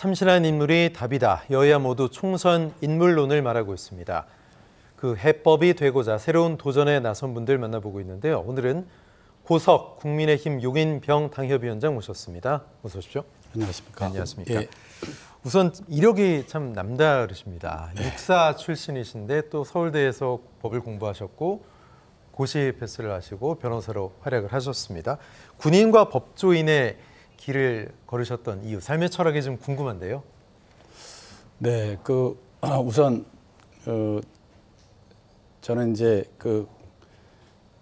참신한 인물이 답이다. 여야 모두 총선 인물론을 말하고 있습니다. 그 해법이 되고자 새로운 도전에 나선 분들 만나보고 있는데요. 오늘은 고석 국민의힘 용인병 당협위원장 모셨습니다. 어서 오십시오. 안녕하십니까. 안녕하십니까. 예. 우선 이력이 참 남다르십니다. 육사 출신이신데 또 서울대에서 법을 공부하셨고 고시 패스를 하시고 변호사로 활약을 하셨습니다. 군인과 법조인의 길을 걸으셨던 이유, 삶의 철학이 좀 궁금한데요. 네, 우선 저는 이제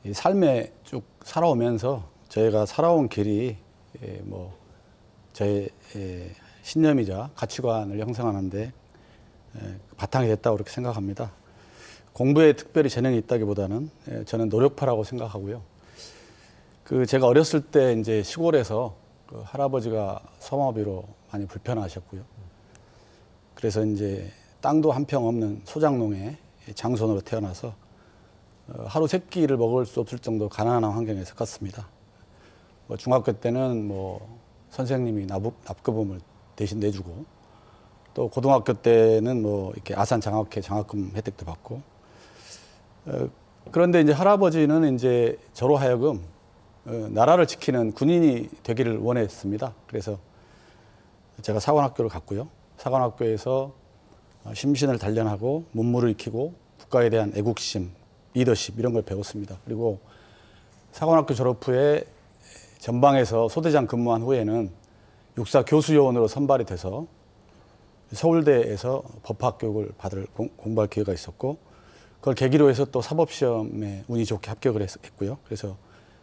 이 삶에 쭉 살아오면서 저희가 살아온 길이 저의 신념이자 가치관을 형성하는데 바탕이 됐다고 그렇게 생각합니다. 공부에 특별히 재능이 있다기보다는 저는 노력파라고 생각하고요. 제가 어렸을 때 이제 시골에서 할아버지가 소마비로 많이 불편하셨고요. 그래서 이제 땅도 한 평 없는 소작농의 장손으로 태어나서 하루 세 끼를 먹을 수 없을 정도 가난한 환경에서 컸습니다. 중학교 때는 선생님이 납부금을 대신 내주고, 또 고등학교 때는 이렇게 아산 장학회 장학금 혜택도 받고, 그런데 이제 할아버지는 이제 저로 하여금 나라를 지키는 군인이 되기를 원했습니다. 그래서 제가 사관학교를 갔고요. 사관학교에서 심신을 단련하고 문무를 익히고 국가에 대한 애국심, 리더십 이런 걸 배웠습니다. 그리고 사관학교 졸업 후에 전방에서 소대장 근무한 후에는 육사 교수요원으로 선발이 돼서 서울대에서 법학 교육을 공부할 기회가 있었고, 그걸 계기로 해서 또 사법시험에 운이 좋게 합격을 했고요. 그래서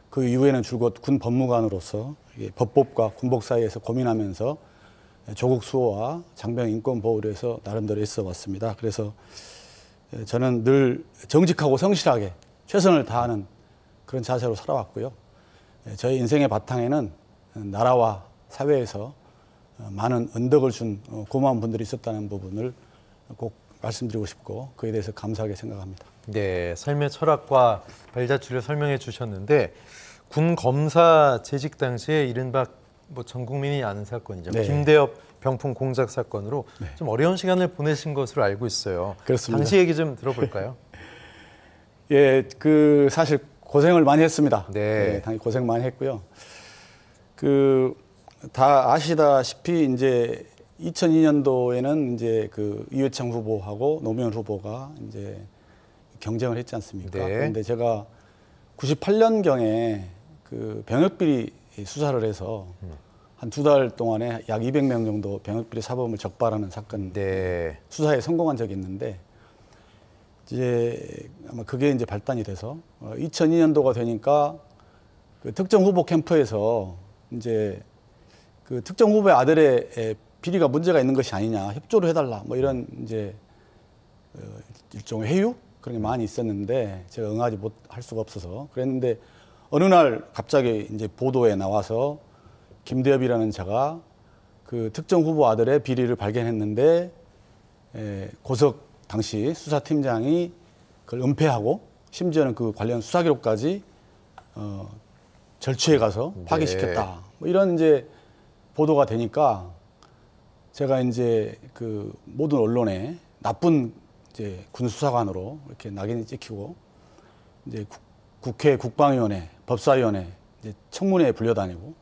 그 이후에는 줄곧 군 법무관으로서 법법과 군복 사이에서 고민하면서 조국 수호와 장병 인권 보호를 위해서 나름대로 애써 왔습니다. 그래서 저는 늘 정직하고 성실하게 최선을 다하는 그런 자세로 살아왔고요. 저희 인생의 바탕에는 나라와 사회에서 많은 은덕을 준 고마운 분들이 있었다는 부분을 꼭 말씀드리고 싶고, 그에 대해서 감사하게 생각합니다. 네, 삶의 철학과 발자취를 설명해 주셨는데, 군 검사 재직 당시에 이른바 전 국민이 아는 사건이죠. 네. 김대엽 병풍 공작 사건으로 네. 좀 어려운 시간을 보내신 것으로 알고 있어요. 그렇습니다. 당시 얘기 좀 들어볼까요? 예, 사실 고생을 많이 했습니다. 네. 당연히 고생 많이 했고요. 다 아시다시피 이제 2002년도에는 이제 이회창 후보하고 노무현 후보가 이제 경쟁을 했지 않습니까? 네. 그런데 제가 98년경에 병역비리 수사를 해서 한 2달 동안에 약 200명 정도 병역비리 사범을 적발하는 사건 수사에 성공한 적이 있는데, 이제 아마 그게 이제 발단이 돼서 2002년도가 되니까 특정 후보 캠프에서 이제 특정 후보의 아들의 비리가 문제가 있는 것이 아니냐, 협조를 해달라, 이런 이제 일종의 회유 그런 게 많이 있었는데 제가 응하지 못할 수가 없어서 그랬는데, 어느 날 갑자기 이제 보도에 나와서 김대엽이라는 자가 특정 후보 아들의 비리를 발견했는데 고석 당시 수사팀장이 그걸 은폐하고 심지어는 관련 수사 기록까지 절취해 가서 파기시켰다. 이런 이제 보도가 되니까 제가 이제 모든 언론에 나쁜 이제 군수사관으로 이렇게 낙인이 찍히고, 이제 국회 국방위원회, 법사위원회, 이제 청문회에 불려다니고,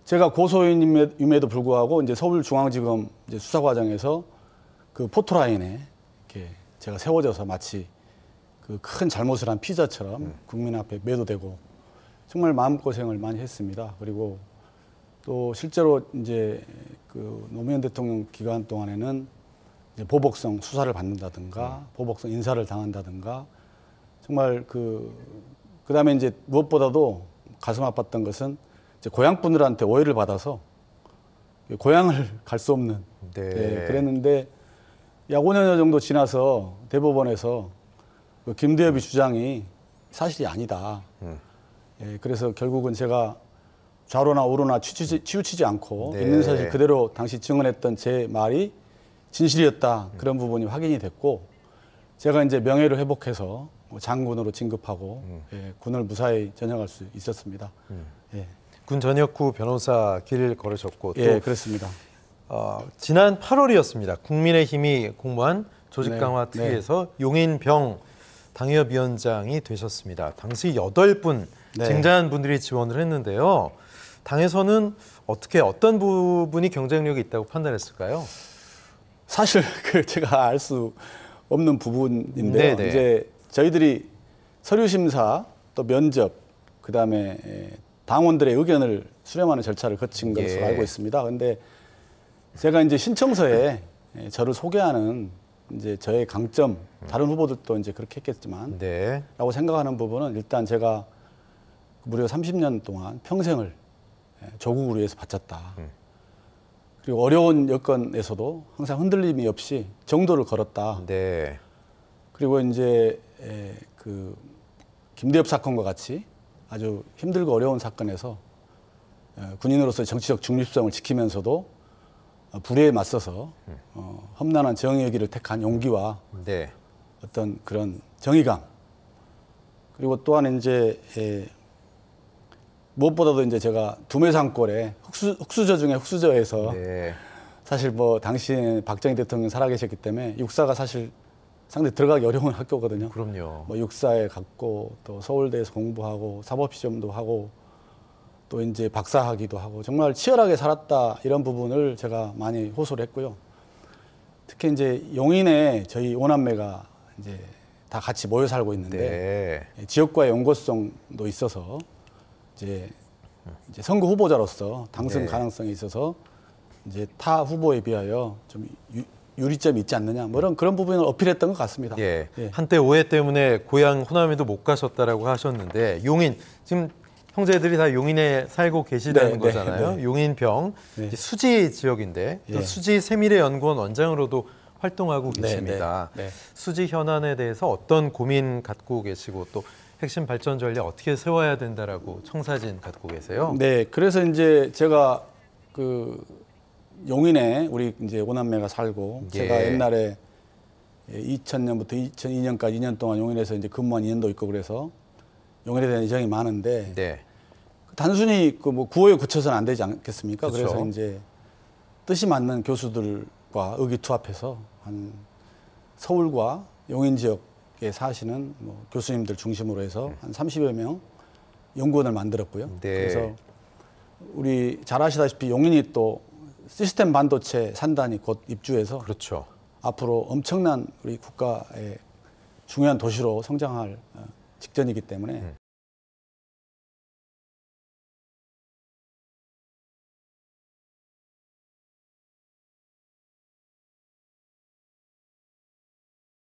제가 고소인임에도 불구하고 이제 서울중앙지검 이제 수사 과정에서 포토라인에 이렇게 제가 세워져서 마치 큰 잘못을 한 피자처럼 국민 앞에 매도되고 정말 마음고생을 많이 했습니다. 그리고 또 실제로 이제 노무현 대통령 기간 동안에는 이제 보복성 수사를 받는다든가 보복성 인사를 당한다든가, 정말 그다음에 이제 무엇보다도 가슴 아팠던 것은 이제 고향 분들한테 오해를 받아서 고향을 갈 수 없는 그랬는데, 약 5년 정도 지나서 대법원에서 김대엽이 주장이 사실이 아니다. 그래서 결국은 제가 좌로나 우로나 치우치지 않고 있는 사실 그대로 당시 증언했던 제 말이 진실이었다. 그런 부분이 확인이 됐고, 제가 이제 명예를 회복해서 장군으로 진급하고 군을 무사히 전역할 수 있었습니다. 군 전역 후 변호사 길 걸으셨고, 또 그렇습니다. 지난 8월이었습니다. 국민의힘이 공모한 조직 강화 네, 특위에서 용인병 당협위원장이 되셨습니다. 당시 8분 네. 쟁자한 분들이 지원을 했는데요. 당에서는 어떤 부분이 경쟁력이 있다고 판단했을까요? 사실 제가 알 수 없는 부분인데요. 네네. 이제 저희들이 서류 심사 또 면접 그다음에 당원들의 의견을 수렴하는 절차를 거친 것으로 예. 알고 있습니다. 그런데 제가 이제 신청서에 저를 소개하는 이제 저의 강점, 다른 후보들도 이제 그렇게 했겠지만, 네. 라고 생각하는 부분은 일단 제가 무려 30년 동안 평생을 조국을 위해서 바쳤다. 그리고 어려운 여건에서도 항상 흔들림이 없이 정도를 걸었다. 네. 그리고 이제 그 김대엽 사건과 같이 아주 힘들고 어려운 사건에서 군인으로서 정치적 중립성을 지키면서도 불의에 맞서서 험난한 정의의 길을 택한 용기와 네. 어떤 그런 정의감, 그리고 또한 이제 무엇보다도 이제 제가 두메산골에 흑수저 중에 흑수저에서 네. 사실 뭐 당시에 박정희 대통령 살아계셨기 때문에 육사가 사실 상당히 들어가기 어려운 학교거든요. 그럼요. 뭐 육사에 갔고 또 서울대에서 공부하고 사법시험도 하고 또 이제 박사학위도 하고 정말 치열하게 살았다, 이런 부분을 제가 많이 호소를 했고요. 특히 이제 용인에 저희 오남매가 이제 다 같이 모여 살고 있는데 네. 지역과의 연고성도 있어서 이제 선거 후보자로서 당선 네. 가능성이 있어서 이제 타 후보에 비하여 좀 유리점이 있지 않느냐, 뭐 그런 부분을 어필했던 것 같습니다. 예. 예. 한때 오해 때문에 고향 호남에도 못 가셨다라고 하셨는데 용인 지금 형제들이 다 용인에 살고 계시다는 네, 거잖아요. 네. 용인병 네. 이제 수지 지역인데 또 예. 수지 세미래연구원 원장으로도 활동하고 네, 계십니다. 네, 네. 수지 현안에 대해서 어떤 고민 갖고 계시고 또 핵심 발전 전략 어떻게 세워야 된다라고 청사진 갖고 계세요? 네, 그래서 이제 제가 그 용인에 우리 이제 오남매가 살고 예. 제가 옛날에 2000년부터 2002년까지 2년 동안 용인에서 이제 근무한 2년도 있고 그래서 용인에 대한 애정이 많은데 네. 단순히 그 뭐 구호에 그쳐서는 안 되지 않겠습니까? 그렇죠. 그래서 이제 뜻이 맞는 교수들과 의기투합해서 한 서울과 용인 지역에 사시는 뭐 교수님들 중심으로 해서 한 30여 명 연구원을 만들었고요. 네. 그래서 우리 잘 아시다시피 용인이 또 시스템 반도체 산단이 곧 입주해서 그렇죠. 앞으로 엄청난 우리 국가의 중요한 도시로 성장할 직전이기 때문에